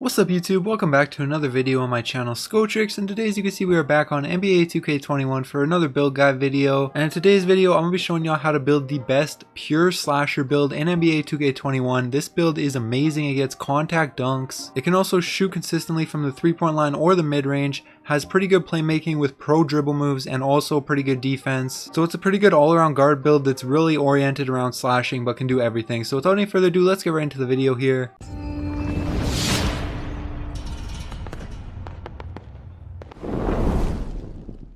What's up YouTube, welcome back to another video on my channel Skotrix, and today as you can see we are back on NBA 2K21 for another build guide video. And in today's video I'm going to be showing y'all how to build the best pure slasher build in NBA 2K21. This build is amazing, it gets contact dunks, it can also shoot consistently from the 3-point line or the mid-range, has pretty good playmaking with pro dribble moves and also pretty good defense. So it's a pretty good all-around guard build that's really oriented around slashing but can do everything. So without any further ado, let's get right into the video here.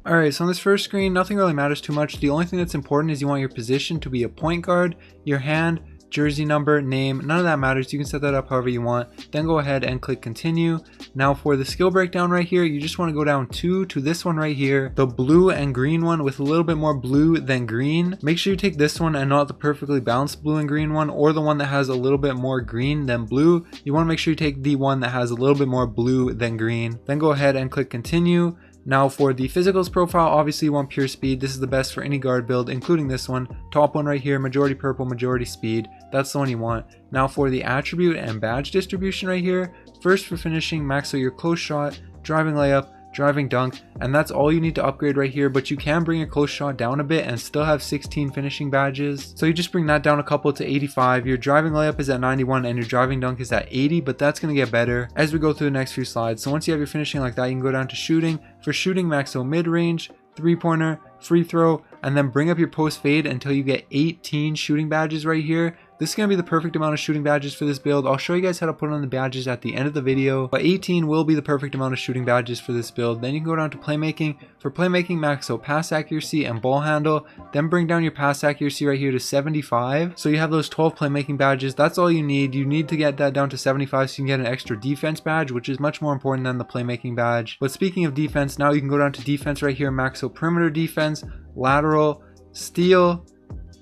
Alright, so on this first screen, nothing really matters too much. The only thing that's important is you want your position to be a point guard, your hand, jersey number, name, none of that matters. You can set that up however you want. Then go ahead and click continue. Now for the skill breakdown right here, you just want to go down to this one right here, the blue and green one with a little bit more blue than green. Make sure you take this one and not the perfectly balanced blue and green one, or the one that has a little bit more green than blue. You want to make sure you take the one that has a little bit more blue than green. Then go ahead and click continue. Now for the physicals profile, obviously you want pure speed. This is the best for any guard build, including this one. Top one right here, majority purple, majority speed. That's the one you want. Now for the attribute and badge distribution right here, first for finishing, max out your close shot, driving layup, driving dunk, and that's all you need to upgrade right here. But you can bring your close shot down a bit and still have 16 finishing badges, so you just bring that down a couple to 85. Your driving layup is at 91 and your driving dunk is at 80, but that's going to get better as we go through the next few slides. So once you have your finishing like that, you can go down to shooting. For shooting, max out mid-range, three-pointer, free throw, and then bring up your post fade until you get 18 shooting badges right here. This is going to be the perfect amount of shooting badges for this build. I'll show you guys how to put on the badges at the end of the video, but 18 will be the perfect amount of shooting badges for this build. Then you can go down to playmaking. For playmaking, max out pass accuracy and ball handle, then bring down your pass accuracy right here to 75. So you have those 12 playmaking badges. That's all you need. You need to get that down to 75 so you can get an extra defense badge, which is much more important than the playmaking badge. But speaking of defense, now you can go down to defense right here, max out perimeter defense, lateral, steal,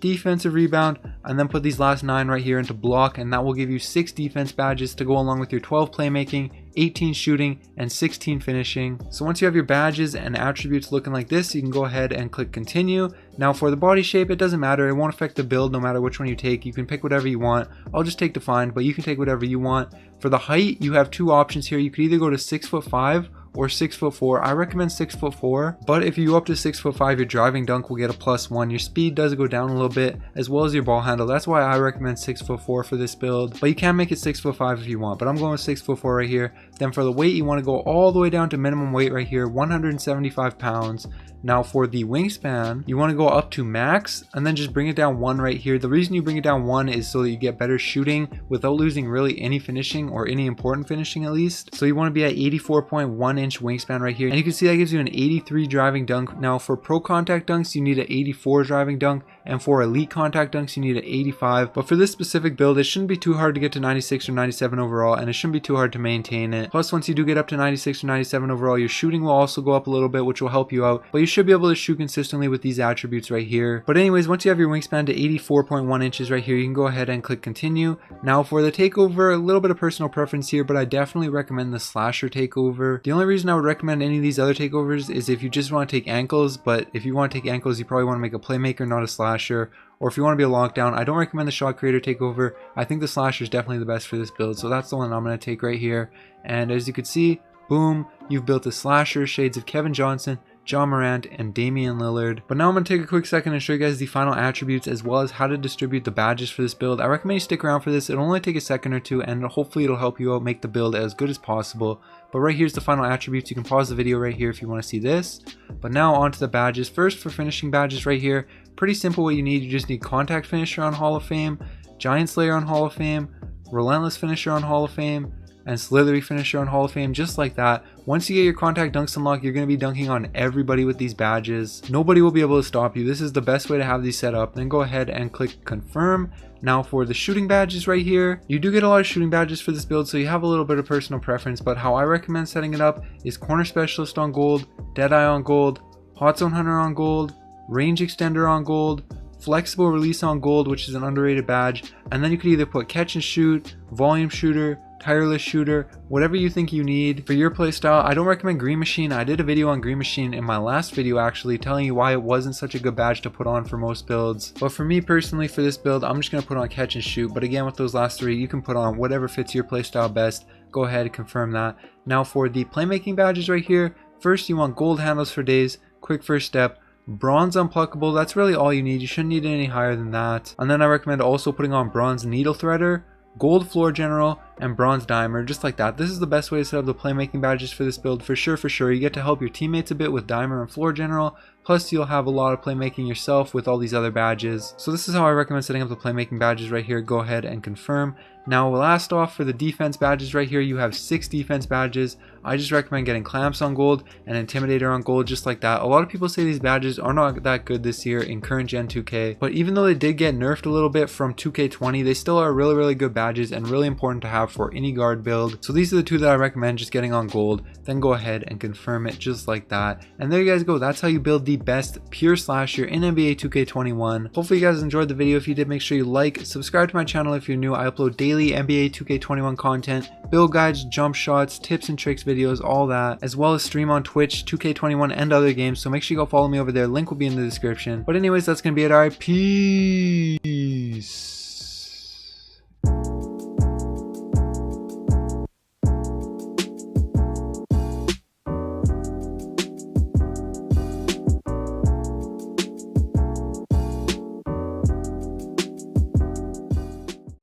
defensive rebound, and then put these last 9 right here into block, and that will give you 6 defense badges to go along with your 12 playmaking, 18 shooting, and 16 finishing. So once you have your badges and attributes looking like this, you can go ahead and click continue. Now for the body shape, it doesn't matter, it won't affect the build no matter which one you take. You can pick whatever you want. I'll just take defined, but you can take whatever you want. For the height, you have 2 options here. You could either go to 6'5" or 6'4". I recommend 6'4", but if you go up to 6'5", your driving dunk will get a +1. Your speed does go down a little bit, as well as your ball handle. That's why I recommend 6'4" for this build, but you can make it 6'5" if you want, but I'm going with 6'4" right here. Then for the weight, you want to go all the way down to minimum weight right here, 175 pounds. Now for the wingspan, you want to go up to max and then just bring it down 1 right here. The reason you bring it down 1 is so that you get better shooting without losing really any finishing, or any important finishing at least. So you want to be at 84.1 inch wingspan right here, and you can see that gives you an 83 driving dunk. Now for pro contact dunks, you need an 84 driving dunk, and for elite contact dunks you need an 85. But for this specific build, it shouldn't be too hard to get to 96 or 97 overall, and it shouldn't be too hard to maintain it. Plus, once you do get up to 96 or 97 overall, your shooting will also go up a little bit, which will help you out, but you should be able to shoot consistently with these attributes right here. But anyways, once you have your wingspan to 84.1 inches right here, you can go ahead and click continue. Now for the takeover, a little bit of personal preference here, but I definitely recommend the slasher takeover. The only reason I would recommend any of these other takeovers is if you just want to take ankles, but if you want to take ankles, you probably want to make a playmaker, not a slasher. Or if you want to be a lockdown, I don't recommend the shot creator takeover. I think the slasher is definitely the best for this build, so that's the one I'm going to take right here. And as you can see, boom, you've built a slasher, shades of Kevin Johnson, John Morant, and Damian Lillard. But now I'm going to take a quick second and show you guys the final attributes as well as how to distribute the badges for this build. I recommend you stick around for this. It'll only take a second or two, and hopefully it'll help you out make the build as good as possible. But right here's the final attributes. You can pause the video right here if you want to see this. But now on to the badges. First, for finishing badges right here, pretty simple what you need. You just need contact finisher on Hall of Fame, giant slayer on Hall of Fame, relentless finisher on Hall of Fame, and slithery finisher on Hall of Fame, just like that. Once you get your contact dunks unlocked, you're going to be dunking on everybody with these badges. Nobody will be able to stop you. This is the best way to have these set up. Then go ahead and click confirm. Now for the shooting badges right here, you do get a lot of shooting badges for this build, so you have a little bit of personal preference, but how I recommend setting it up is corner specialist on gold, deadeye on gold, hot zone hunter on gold, range extender on gold, flexible release on gold, which is an underrated badge, and then you could either put catch and shoot, volume shooter, tireless shooter, whatever you think you need for your playstyle. I don't recommend Green Machine. I did a video on Green Machine in my last video actually, telling you why it wasn't such a good badge to put on for most builds. But for me personally, for this build, I'm just going to put on catch and shoot. But again, with those last 3, you can put on whatever fits your playstyle best. go ahead and confirm that. Now for the playmaking badges right here, first you want gold handles for days, quick first step, bronze unpluckable, that's really all you need. You shouldn't need it any higher than that. And then I recommend also putting on bronze needle threader, gold floor general, and bronze dimer, just like that. This is the best way to set up the playmaking badges for this build for sure. You get to help your teammates a bit with dimer and floor general, plus you'll have a lot of playmaking yourself with all these other badges. So this is how I recommend setting up the playmaking badges right here. Go ahead and confirm. Now last off, for the defense badges right here, you have 6 defense badges. I just recommend getting clamps on gold and intimidator on gold, just like that. A lot of people say these badges are not that good this year in current gen 2K, but even though they did get nerfed a little bit from 2K20, they still are really good badges and really important to have for any guard build. So these are the 2 that I recommend just getting on gold. Then go ahead and confirm it just like that. And there you guys go. That's how you build the best pure slasher in NBA 2K21. Hopefully you guys enjoyed the video. If you did, make sure you like, subscribe to my channel if you're new. I upload daily NBA 2K21 content, build guides, jump shots, tips and tricks videos, all that, as well as stream on Twitch, 2K21 and other games. So make sure you go follow me over there. Link will be in the description. But anyways, that's gonna be it. Alright, peace.